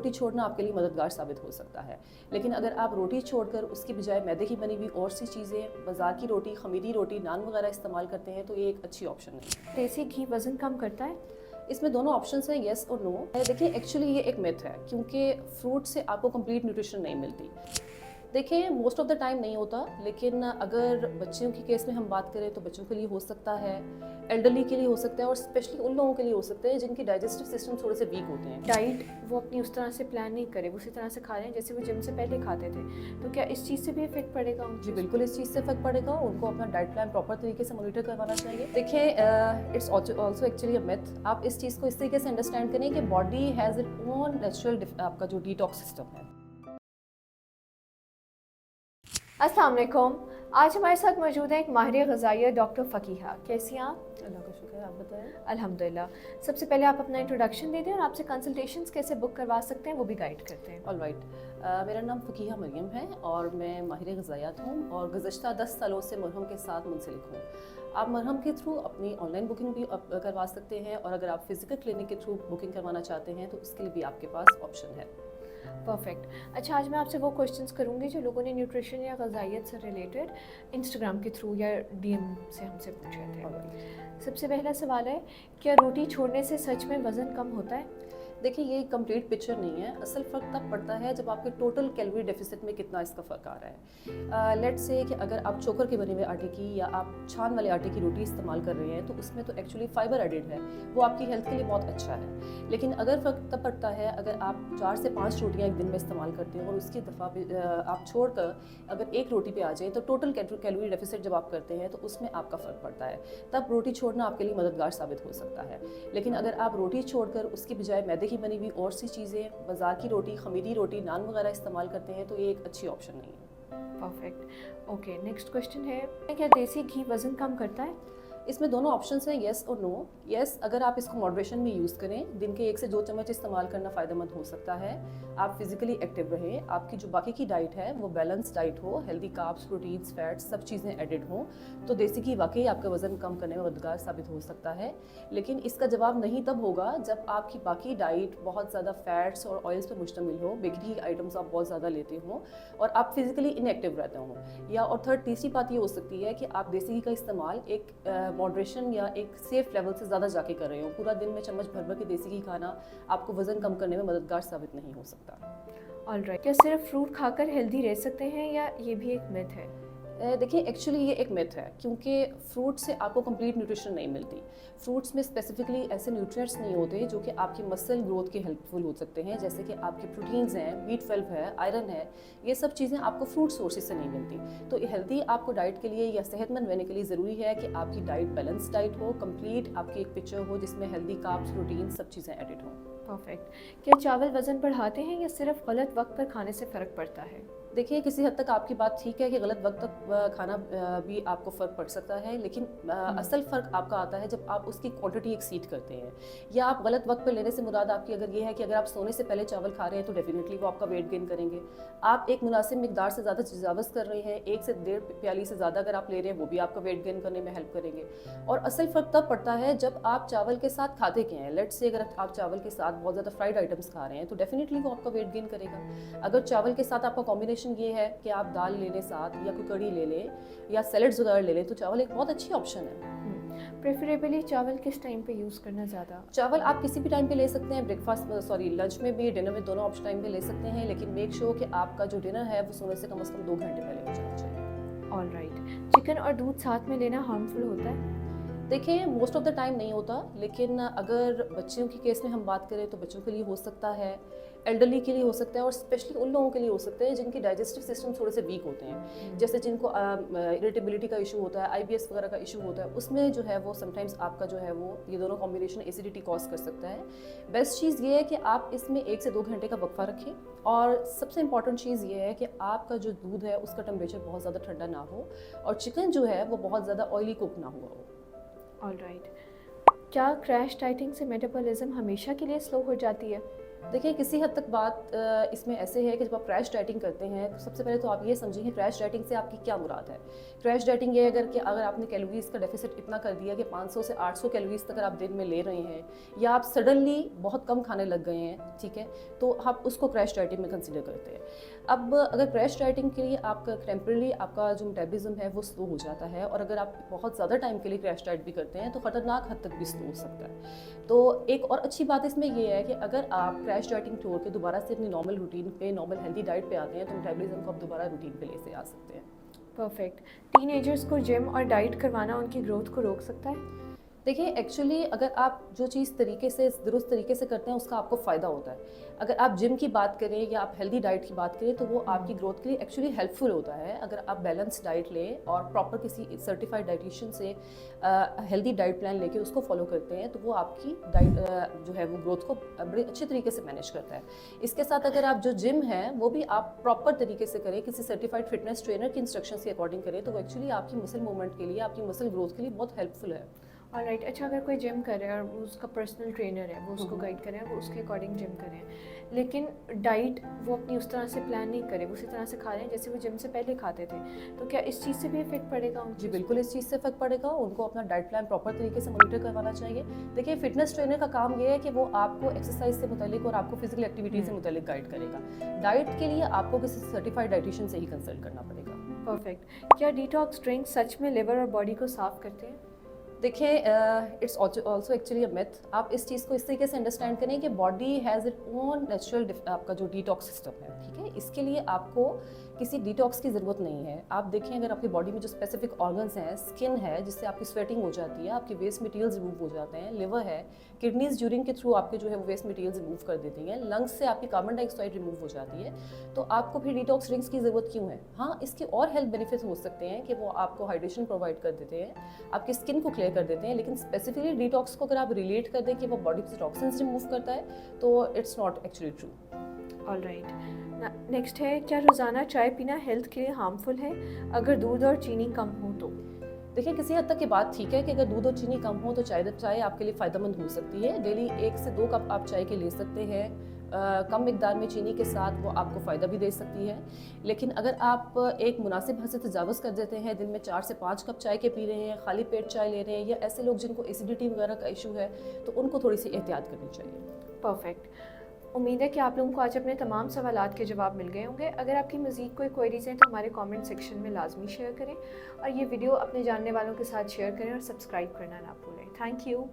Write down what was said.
रोटी छोड़ना आपके लिए मददगार साबित हो सकता है। लेकिन अगर आप रोटी छोड़कर उसकी बजाय मैदे की बनी हुई और सी चीज़ें, बाज़ार की रोटी, खमीरी रोटी, नान वगैरह इस्तेमाल करते हैं तो ये एक अच्छी ऑप्शन नहीं है। देसी घी वज़न कम करता है? इसमें दोनों ऑप्शंस हैं, येस और नो। देखिए एक्चुअली ये एक मिथ है, क्योंकि फ्रूट से आपको कंप्लीट न्यूट्रिशन नहीं मिलती। देखिए मोस्ट ऑफ द टाइम नहीं होता, लेकिन अगर बच्चों के केस में हम बात करें तो बच्चों के लिए हो सकता है, एल्डरली के लिए हो सकता है, और स्पेशली उन लोगों के लिए हो सकते हैं जिनकी डाइजेस्टिव सिस्टम थोड़े से वीक होते हैं। डाइट वो अपनी उस तरह से प्लान नहीं करे, वो उसी तरह से खा रहे हैं जैसे वो जिम से पहले खाते थे, तो क्या इस चीज़ से भी इफेक्ट पड़ेगा उनको? जी बिल्कुल, इस चीज़ से इफेक्ट पड़ेगा। उनको अपना डाइट प्लान प्रॉपर तरीके से मॉनिटर करवाना चाहिए। देखिए it's also actually a myth. आप इस चीज़ को इस तरीके से अंडरस्टैंड करें कि body has it own natural आपका जो डिटॉक्स सिस्टम है। अस्सलाम वालेकुम। आज हमारे साथ मौजूद है एक माहिर ग़िज़ाइया डॉक्टर फ़कीहा। कैसी हैं आप? अल्लाह का शुक्र है, आप बताएं। अल्हम्दुलिल्लाह। सबसे पहले आप अपना इंट्रोडक्शन दे दें और आपसे कंसल्टेशंस कैसे बुक करवा सकते हैं वो भी गाइड करते हैं। ऑलराइट, मेरा नाम फ़कीहा मरियम है और मैं माहिर ग़िज़ायात हूँ और गुज़श्ता 10 सालों से मरहम के साथ मुंसलिक हूँ। आप मरहम के थ्रू अपनी ऑनलाइन बुकिंग भी करवा सकते हैं, और अगर आप फिज़िकल क्लिनिक के थ्रू बुकिंग करवाना चाहते हैं तो उसके लिए भी आपके पास ऑप्शन है। परफेक्ट। अच्छा, आज मैं आपसे वो क्वेश्चंस करूँगी जो लोगों ने न्यूट्रिशन या ग़िज़ाइयत से रिलेटेड इंस्टाग्राम के थ्रू या डीएम से हमसे पूछे थे। सबसे पहला सवाल है, क्या रोटी छोड़ने से सच में वज़न कम होता है? देखिए ये कंप्लीट पिक्चर नहीं है। असल फ़र्क तब पड़ता है जब आपके टोटल कैलोरी डेफिसिट में कितना इसका फ़र्क आ रहा है। लेट्स से कि अगर आप चोकर के बने हुए आटे की या आप छान वाले आटे की रोटी इस्तेमाल कर रहे हैं तो उसमें तो एक्चुअली फाइबर एडिड है, वो आपकी हेल्थ के लिए बहुत अच्छा है। लेकिन अगर फ़र्क तब पड़ता है अगर आप 4 से 5 रोटियाँ एक दिन में इस्तेमाल करते हो और उसकी दफ़ा आप छोड़कर अगर एक रोटी पे आ जाए तो टोटल कैलोरी डेफिसिट जब आप करते हैं तो उसमें आपका फ़र्क पड़ता है। तब रोटी छोड़ना आपके लिए मददगार साबित हो सकता है। लेकिन अगर आप रोटी छोड़कर उसकी बजाय मैदे की बनी हुई और सी चीज़ें, बाज़ार की रोटी, खमीरी रोटी, नान वगैरह इस्तेमाल करते हैं तो ये एक अच्छी ऑप्शन नहीं है। परफेक्ट। ओके, नेक्स्ट क्वेश्चन है, क्या देसी घी वज़न कम करता है? इसमें दोनों ऑप्शंस हैं, येस और नो। येस, अगर आप इसको मॉडरेशन में यूज़ करें, दिन के 1 से 2 चम्मच इस्तेमाल करना फ़ायदेमंद हो सकता है। आप फिज़िकली एक्टिव रहें, आपकी जो बाकी की डाइट है वो बैलेंस डाइट हो, हेल्दी कार्ब्स, प्रोटीन्स, फैट्स सब चीज़ें एडिड हों, तो देसी घी वाकई आपका वज़न कम करने में मददगार साबित हो सकता है। लेकिन इसका जवाब नहीं तब होगा जब आपकी बाकी डाइट बहुत ज़्यादा फैट्स और ऑयल्स पर मुश्तमिल हो, बेकरी आइटम्स आप बहुत ज़्यादा लेते हों और आप फिज़िकली इनएक्टिव रहते हों। या और थर्ड तीसरी बात ये हो सकती है कि आप देसी घी का इस्तेमाल एक मॉडरेशन या एक सेफ लेवल से ज़्यादा जाके कर रहे हो। पूरा दिन में चम्मच भर भर के देसी घी खाना आपको वज़न कम करने में मददगार साबित नहीं हो सकता। ऑलराइट, क्या सिर्फ फ्रूट खाकर हेल्दी रह सकते हैं या ये भी एक मिथ है? देखिए एक्चुअली ये एक मिथ है, क्योंकि फ्रूट से आपको कंप्लीट न्यूट्रिशन नहीं मिलती। फ्रूट्स में स्पेसिफिकली ऐसे न्यूट्रिएंट्स नहीं होते जो कि आपकी मसल ग्रोथ के हेल्पफुल हो सकते हैं, जैसे कि आपके प्रोटीन्स हैं, B12 है, आयरन है, ये सब चीज़ें आपको फ्रूट सोर्सेज से नहीं मिलती। तो हेल्दी आपको डाइट के लिए या सेहतमंद रहने के लिए ज़रूरी है कि आपकी डाइट बैलेंस डाइट हो, कंप्लीट आपकी एक पिक्चर हो जिसमें हेल्दी कार्ब्स, प्रोटीन सब चीज़ें एडिड हों। परफेक्ट। क्या चावल वज़न बढ़ाते हैं या सिर्फ गलत वक्त पर खाने से फ़र्क पड़ता है? देखिए किसी हद तक आपकी बात ठीक है कि गलत वक्त तक खाना भी आपको फ़र्क पड़ सकता है, लेकिन असल फ़र्क आपका आता है जब आप उसकी क्वांटिटी एक्सीड करते हैं। या आप गलत वक्त पर लेने से मुराद आपकी अगर ये है कि अगर आप सोने से पहले चावल खा रहे हैं तो डेफिनेटली वो आपका वेट गेन करेंगे। आप एक मुनासिब मिकदार से ज़्यादा तजावज़ कर रहे हैं, 1 से 1.5 प्याली से ज़्यादा अगर आप ले रहे हैं वो भी आपका वेट गेन करने में हेल्प करेंगे। और असल फ़र्क तब पड़ता है जब आप चावल के साथ खाते क्या हैं। लेट्स से अगर आप चावल के साथ बहुत ज़्यादा फ्राइड आइटम्स खा रहे हैं तो डेफिनेटली वो आपका वेट गेन करेगा। अगर चावल के साथ आपका कॉम्बिनेशन ये है कि आप दाल ले लें साथ या कोई कड़ी ले लें या सैलड्स वगैरह ले लें तो चावल एक बहुत अच्छी ऑप्शन है। प्रेफरेबली चावल किस टाइम पे यूज़ करना ज़्यादा? चावल आप किसी भी टाइम पे ले सकते हैं, लंच में भी, डिनर में, दोनों ऑप्शन टाइम पे ले सकते हैं, लेकिन मेक श्योर कि आपका जो डिनर है वो सोने से कम 2 घंटे पहले हो जाना चाहिए। ऑलराइट। चिकन और दूध साथ में लेना हार्मफुल होता है? देखिए मोस्ट ऑफ द टाइम नहीं होता, लेकिन अगर बच्चों के केस में हम बात करें तो बच्चों के लिए हो सकता है, एल्डरली के लिए हो सकता है और स्पेशली उन लोगों के लिए हो सकता है जिनकी डाइजेस्टिव सिस्टम थोड़े से वीक होते हैं, जैसे जिनको इरिटेबिलिटी का इशू होता है, IBS वगैरह का इशू होता है, उसमें जो है वो समटाइम्स आपका जो है वो ये दोनों कॉम्बिनेशन एसिडिटी कॉज कर सकता है। बेस्ट चीज़ ये है कि आप इसमें 1 से 2 घंटे का वक्फा रखें, और सबसे इंपॉर्टेंट चीज़ ये है कि आपका जो दूध है उसका टेम्परेचर बहुत ज़्यादा ठंडा ना हो और चिकन जो है वो बहुत ज़्यादा ऑयली कुक ना हुआ हो। ऑलराइट। क्या क्रैश डाइटिंग से मेटाबॉलिज्म हमेशा के लिए स्लो हो जाती है? देखिए किसी हद तक बात इसमें ऐसे है कि जब आप क्रैश डाइटिंग करते हैं, सबसे पहले तो आप ये समझिए क्रैश डाइटिंग से आपकी क्या मुराद है। क्रैश डाइटिंग ये अगर आपने कैलोरीज का डेफिसिट इतना कर दिया कि 500 से 800 कैलोरीज तक अगर आप दिन में ले रहे हैं, या आप सडनली बहुत कम खाने लग गए हैं, ठीक है, तो आप उसको क्रैश डाइटिंग में कंसिडर करते हैं। अब अगर क्रैश डाइटिंग के लिए आपका टेम्परली आपका जो मेटाबॉलिज्म है वो स्लो हो जाता है, और अगर आप बहुत ज़्यादा टाइम के लिए क्रैश डाइट भी करते हैं तो ख़तरनाक हद तक भी स्लो हो सकता है। तो एक और अच्छी बात इसमें ये है कि अगर आप क्रैश डाइटिंग छोड़ के दोबारा से अपनी नॉर्मल रूटीन पे, नॉर्मल हेल्दी डाइट पे आते हैं, तो मेटाबॉलिज्म को आप दोबारा रूटीन पे ले से आ सकते हैं। परफेक्ट। टीनेजर्स को जिम और डाइट करवाना उनकी ग्रोथ को रोक सकता है? देखिए एक्चुअली अगर आप जो चीज़ तरीके से दुरुस्त तरीके से करते हैं उसका आपको फ़ायदा होता है। अगर आप जिम की बात करें या आप हेल्दी डाइट की बात करें तो वो आपकी ग्रोथ के लिए एक्चुअली हेल्पफुल होता है। अगर आप बैलेंस डाइट लें और प्रॉपर किसी सर्टिफाइड डाइटिशियन से हेल्दी डाइट प्लान लेके उसको फॉलो करते हैं तो वो आपकी डाइट जो है वो ग्रोथ को बड़े अच्छे तरीके से मैनेज करता है। इसके साथ अगर आप जो जिम है वो भी आप प्रॉपर तरीके से करें, किसी सर्टिफाइड फिटनेस ट्रेनर की इंस्ट्रक्शंस के अकॉर्डिंग करें, तो वो एक्चुअली आपकी मसल मूवमेंट के लिए, आपकी मसल ग्रोथ के लिए बहुत हेल्पफुल है। ऑलराइट। अच्छा, अगर कोई जिम कर रहा है और वो उसका पर्सनल ट्रेनर है, वो उसको गाइड करें, वो उसके अकॉर्डिंग जिम करें, लेकिन डाइट वो अपनी उस तरह से प्लान नहीं करे, वो उसी तरह से खा रहे हैं जैसे वो जिम से पहले खाते थे, तो क्या इस चीज़ से भी इफेक्ट पड़ेगा? जी बिल्कुल, इस चीज़ से फ़र्क पड़ेगा। उनको अपना डाइट प्लान प्रॉपर तरीके से मॉनिटर करवाना चाहिए। देखिए फिटनेस ट्रेनर का काम ये है कि वो आपको एक्सरसाइज से मुतालिक और आपको फिजिकल एक्टिविटी से मुतालिक गाइड करेगा। डाइट के लिए आपको किसी सर्टिफाइड डाइटिशियन से ही कंसल्ट करना पड़ेगा। परफेक्ट। क्या डिटॉक्स ड्रिंक सच में लिवर और बॉडी को साफ करते हैं? देखिए it's also actually a myth. आप इस चीज़ को इस तरीके से अंडरस्टैंड करें कि body has it own natural आपका जो डिटॉक्स सिस्टम है, ठीक है, इसके लिए आपको किसी डिटॉक्स की ज़रूरत नहीं है। आप देखें अगर आपकी बॉडी में जो स्पेसिफिक ऑर्गन्स हैं, स्किन है जिससे आपकी स्वेटिंग हो जाती है, आपके वेस्ट मटेरियल्स रिमूव हो जाते हैं, लिवर है, किडनीज यूरिन के थ्रू आपके जो है वो वेस्ट मटेरियल्स रिमूव कर देती हैं, लंग्स से आपकी कार्बन डाइऑक्साइड रिमूव हो जाती है, तो आपको फिर डिटॉक्स ड्रिंक्स की ज़रूरत क्यों है? हाँ, इसके और हेल्थ बेनिफिट्स हो सकते हैं कि वो आपको हाइड्रेशन प्रोवाइड कर देते हैं, आपकी स्किन को क्लियर कर देते हैं, लेकिन स्पेसिफिकली डिटॉक्स को अगर आप रिलेट कर दें कि वो बॉडी से टॉक्सिन्स रिमूव करता है तो it's not actually true. Alright. Next है, क्या रोज़ाना चाय पीना हेल्थ के लिए हार्मफुल है अगर दूध और चीनी कम हो तो? देखिए किसी हद तक ये बात ठीक है कि अगर दूध और चीनी कम हो तो चाय आपके लिए फ़ायदेमंद हो सकती है। डेली 1 से 2 कप आप चाय के ले सकते हैं। कम मिकदार में चीनी के साथ वो आपको फ़ायदा भी दे सकती है। लेकिन अगर आप एक मुनासिब हद से तजावुज़ कर देते हैं, दिन में 4 से 5 कप चाय के पी रहे हैं, खाली पेट चाय ले रहे हैं, या ऐसे लोग जिनको एसिडिटी वगैरह का इशू है, तो उनको थोड़ी सी एहतियात करनी चाहिए। परफेक्ट। उम्मीद है कि आप लोगों को आज अपने तमाम सवालात के जवाब मिल गए होंगे। अगर आपकी मज़ीद कोई क्वेरीज़ हैं तो हमारे कमेंट सेक्शन में लाजमी शेयर करें, और ये वीडियो अपने जानने वालों के साथ शेयर करें और सब्सक्राइब करना ना भूलें। Thank you.